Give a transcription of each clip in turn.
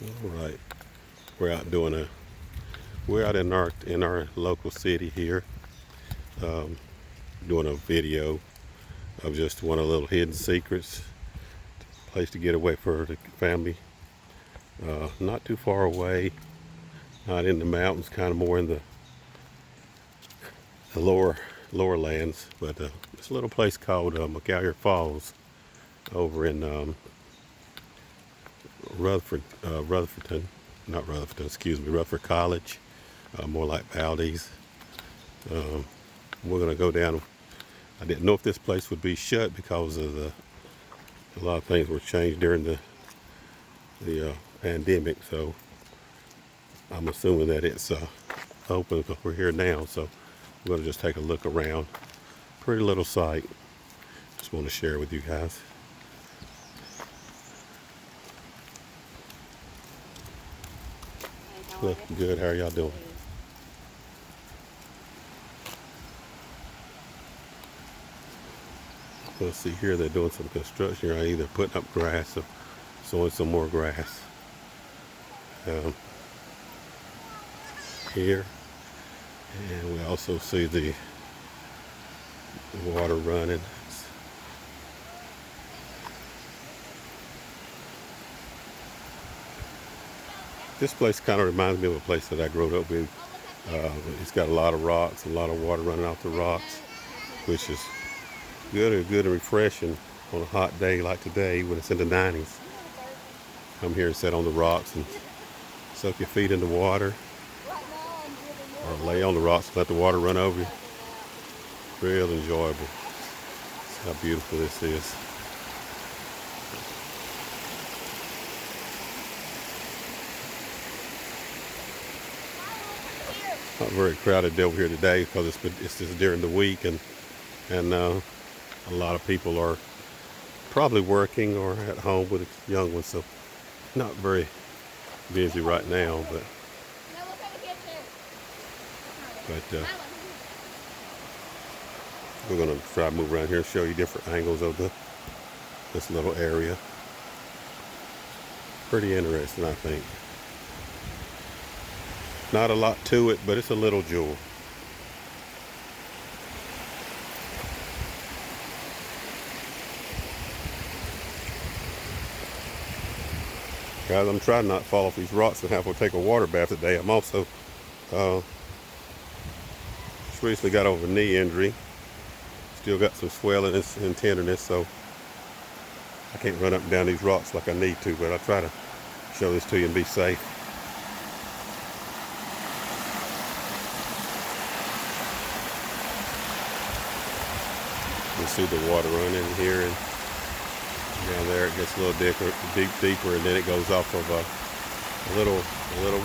All right, we're out in our local city here, um, doing a video of just one of the little hidden secrets, place to get away for the family. Not too far away, not in the mountains, kind of more in the lower lands, but it's a little place called mcgalliard Falls over in Rutherfordton, not Rutherfordton, excuse me, Rutherford College, more like Valdez. We're gonna go down. I didn't know if this place would be shut because of a lot of things were changed during the pandemic. So I'm assuming that it's open because we're here now. So we're gonna just take a look around. Pretty little site. Just want to share with you guys. Look good. How are y'all doing? Let's see here. They're doing some construction. Or either putting up grass or sowing some more grass. Here, and we also see the water running. This place kind of reminds me of a place that I grew up with. It's got a lot of rocks, a lot of water running off the rocks, which is good and refreshing on a hot day like today when it's in the 90s. Come here and sit on the rocks and soak your feet in the water, or lay on the rocks and let the water run over you. Real enjoyable. See how beautiful this is. Not very crowded over here today because it's just during the week, and a lot of people are probably working or at home with young ones, so not very busy right now. But we're gonna try to move around here and show you different angles of this little area. Pretty interesting, I think. Not a lot to it, but it's a little jewel. Guys, I'm trying not to fall off these rocks and have to take a water bath today. I'm also just recently got over a knee injury. Still got some swelling and tenderness, so I can't run up and down these rocks like I need to, but I'll try to show this to you and be safe. You see the water running here, and down there it gets a little deeper, and then it goes off of a little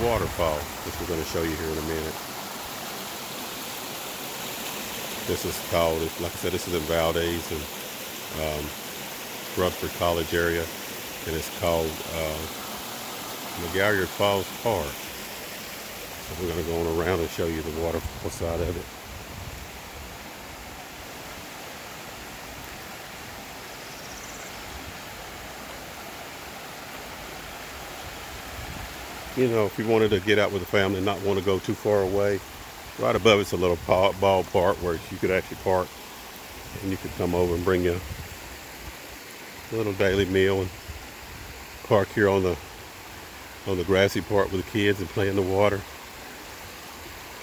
waterfall, which we're going to show you here in a minute. This is called, like I said, this is in Valdez and Rutherford College area, and it's called mcgalliard Falls Park. So we're going to go on around and show you the waterfall side of it. You know, if you wanted to get out with the family and not want to go too far away, right above it's a little ballpark where you could actually park, and you could come over and bring you a little daily meal and park here on the grassy part with the kids and play in the water.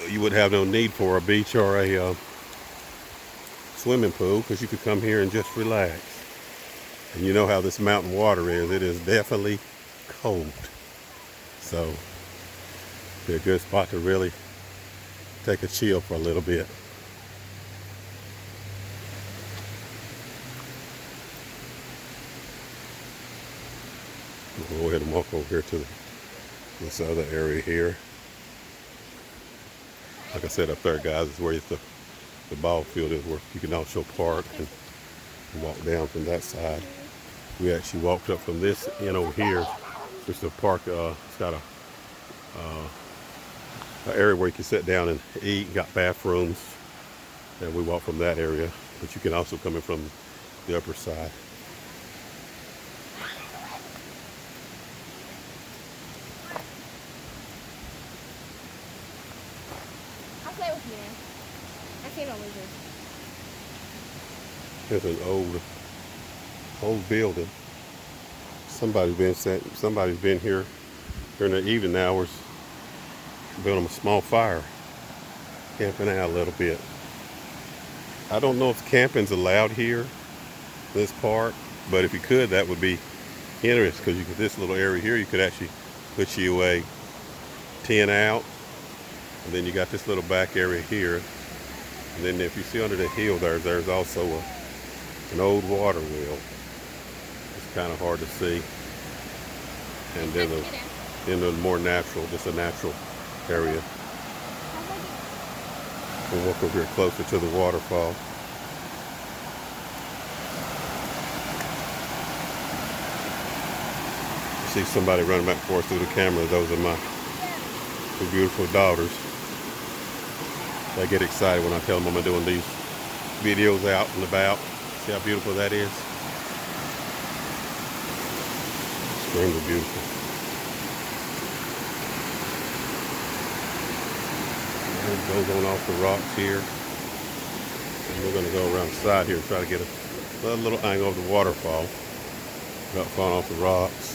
You would have no need for a beach or a swimming pool, because you could come here and just relax. And you know how this mountain water is. It is definitely cold. So it'd be a good spot to really take a chill for a little bit. We'll go ahead and walk over here to this other area here. Like I said, up there, guys, is where the ball field is, where you can also park and walk down from that side. We actually walked up from this end over here, which is a park. It's got an area where you can sit down and eat, got bathrooms, and we walked from that area. But you can also come in from the upper side. There's an old building. Somebody's been here during the evening hours, building a small fire, camping out a little bit. I don't know if camping's allowed here, this park, but if you could, that would be interesting, because you could, this little area here, you could actually put you a tent out, and then you got this little back area here, and then if you see under the hill there's also an old water wheel. It's kind of hard to see, and then the more natural, just a natural area. We'll walk over here closer to the waterfall. See somebody running back and forth through the camera. Those are my two beautiful daughters. They get excited when I tell them I'm doing these videos out and about. See how beautiful that is? Extremely beautiful. And it goes on off the rocks here. And we're going to go around the side here and try to get a little angle of the waterfall without falling off the rocks.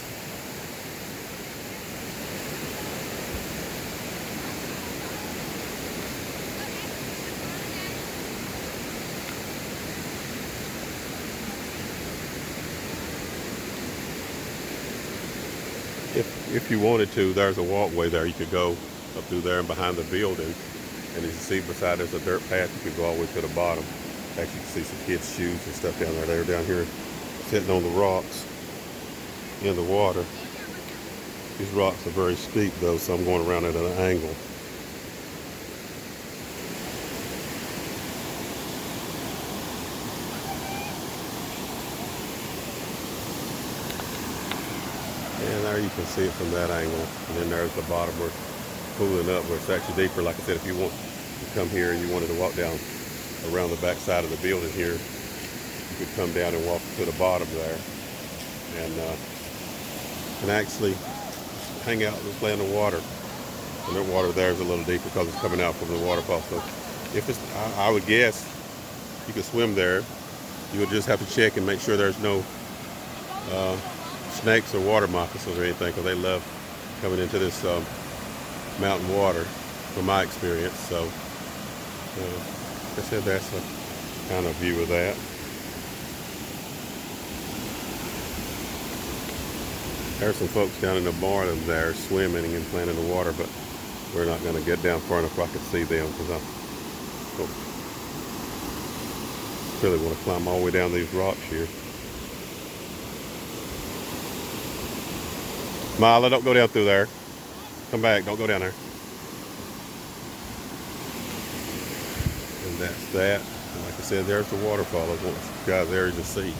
If you wanted to, there's a walkway there. You could go up through there and behind the building. And as you see beside there's a dirt path, you could go all the way to the bottom. Actually, you can see some kids' shoes and stuff down there. They're down here sitting on the rocks in the water. These rocks are very steep though, so I'm going around at an angle. And there you can see it from that angle. And then there's the bottom where it's pooling up, where it's actually deeper. Like I said, if you want to come here and you wanted to walk down around the back side of the building here, you could come down and walk to the bottom there. And actually hang out and play in the water. And the water there is a little deeper because it's coming out from the waterfall. So if it's, I would guess you could swim there. You would just have to check and make sure there's no snakes or water moccasins or anything, because they love coming into this mountain water, from my experience. So like I said, that's a kind of view of that. There's some folks down in the bottom there swimming and playing in the water, but we're not going to get down far enough where I can see them, because I really want to climb all the way down these rocks here. Mila, don't go down through there. Come back, don't go down there. And that's that. And like I said, there's the waterfall. I want you guys there to see.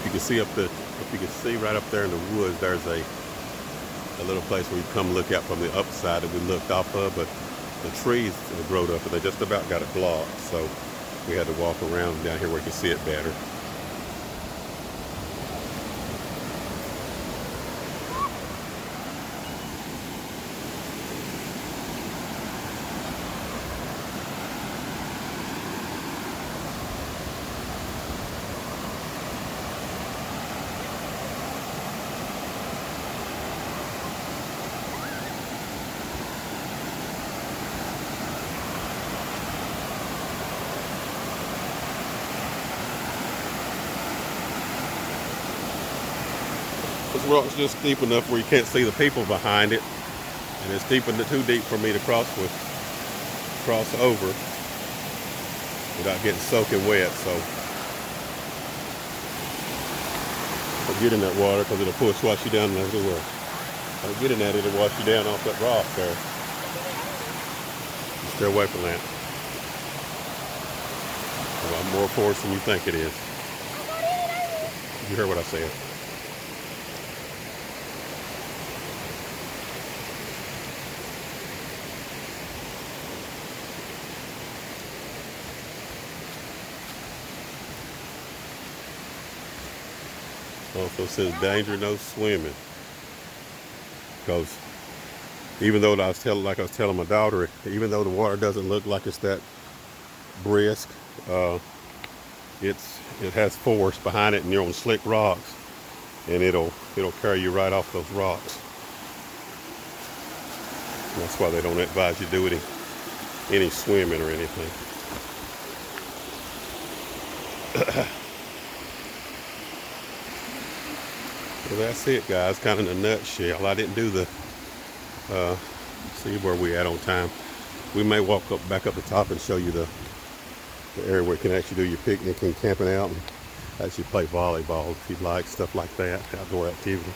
You can see if you can see right up there in the woods, there's a little place where you come look out from the upside that we looked off of, but the trees have grown up and they just about got it blocked. So we had to walk around down here where you can see it better. This rock's just deep enough where you can't see the people behind it, and it's too deep for me to cross over without getting soaking wet. So don't get in that water, because it'll wash you down everywhere. Don't get in that; it'll wash you down off that rock there. Stay away from that. A lot more force than you think it is. You heard what I said. Also says danger, no swimming. because even though like I was telling my daughter, even though the water doesn't look like it's that brisk, it has force behind it, and you're on slick rocks, and it'll carry you right off those rocks. And that's why they don't advise you do any swimming or anything. So that's it, guys, kind of in a nutshell. I didn't do the see where we at on time. We may walk back up the top and show you the area where you can actually do your picnic and camping out and actually play volleyball if you'd like, stuff like that, outdoor activities.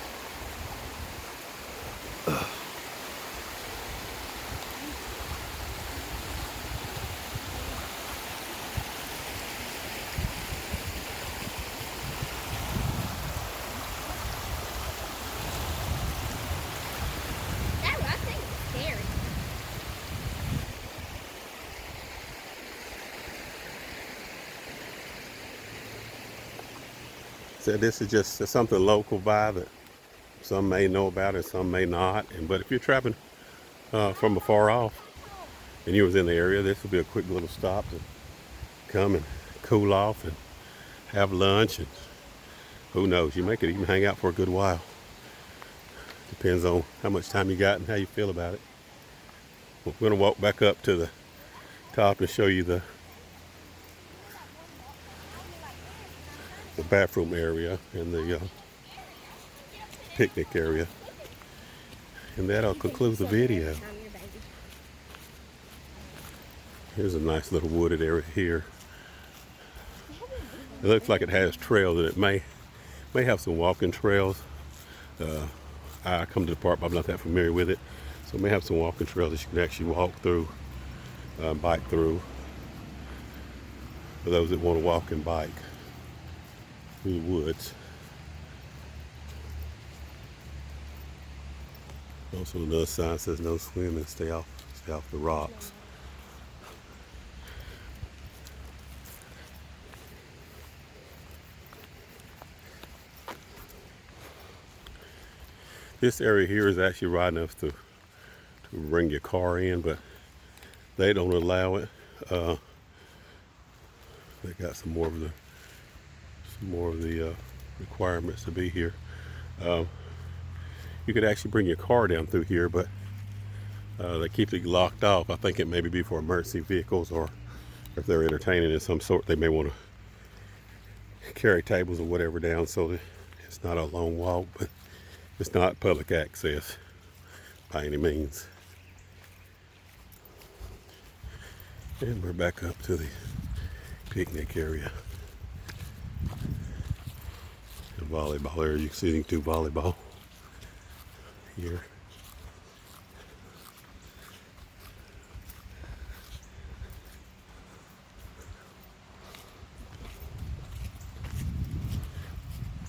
So this is just something local by that some may know about and some may not. But if you're traveling from afar off and you was in the area, this would be a quick little stop to come and cool off and have lunch, and who knows, you may could even hang out for a good while. Depends on how much time you got and how you feel about it. We're going to walk back up to the top and show you the bathroom area and the picnic area, and that'll conclude the video. Here's a nice little wooded area here. It looks like it has trails, and it may have some walking trails. I come to the park, but I'm not that familiar with it, so it may have some walking trails that you can actually walk through, bike through, for those that want to walk and bike through the woods. Also, another sign says no swimming, stay off the rocks. This area here is actually wide enough to bring your car in, but they don't allow it. They got some more of the requirements to be here. You could actually bring your car down through here, but they keep it locked off. I think it may be for emergency vehicles, or if they're entertaining of some sort, they may want to carry tables or whatever down, so that it's not a long walk, but it's not public access by any means. And we're back up to the picnic area. The volleyball area. You can see you can do volleyball here.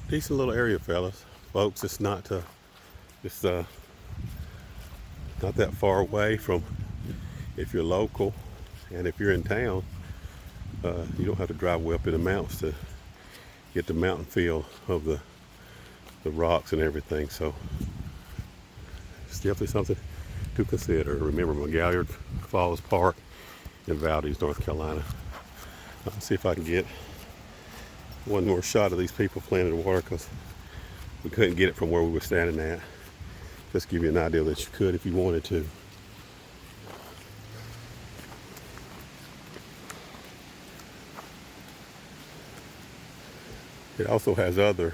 Decent little area, fellas, folks. It's not not that far away from, if you're local, and if you're in town, you don't have to drive way up in the mountains to get the mountain feel of the rocks and everything. So it's definitely something to consider. Remember, mcgalliard Falls Park in Valdez, North Carolina. I'll see if I can get one more shot of these people playing in the water, because we couldn't get it from where we were standing at. Just give you an idea that you could if you wanted to. It also has other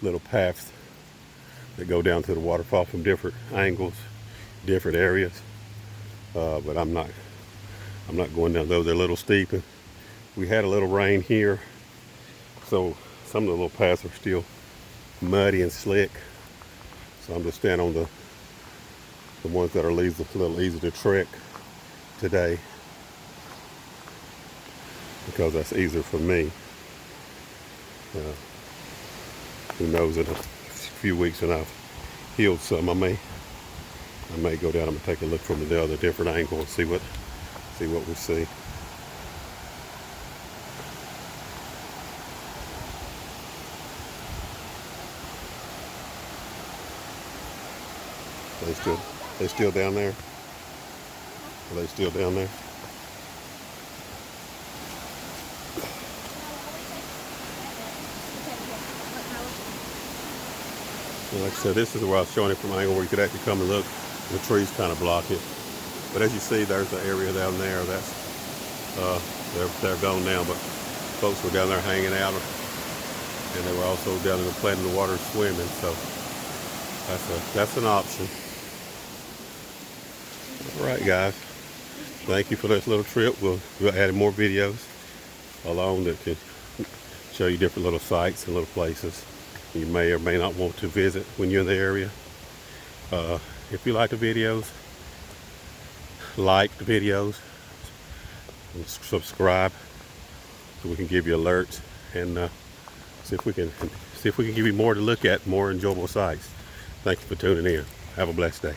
little paths that go down to the waterfall from different angles, different areas. But I'm not going down those. They're a little steep, and we had a little rain here, so some of the little paths are still muddy and slick. So I'm just standing on the ones that are a little easy to trek today, because that's easier for me. Who knows, in a few weeks when I've healed some, I may go down and take a look from the other different angle and see what we see. They still down there? Are they still down there? And like I said, this is where I was showing it from an angle where you could actually come and look. The trees kind of block it. But as you see, there's an area down there. That's they're gone now, but folks were down there hanging out, and they were also down in the plant in the water swimming. So that's an option. All right, guys. Thank you for this little trip. We'll add more videos along that can show you different little sites and little places you may or may not want to visit when you're in the area. If you like the videos, like the videos, and subscribe so we can give you alerts and see if we can give you more to look at, more enjoyable sites. Thank you for tuning in. Have a blessed day.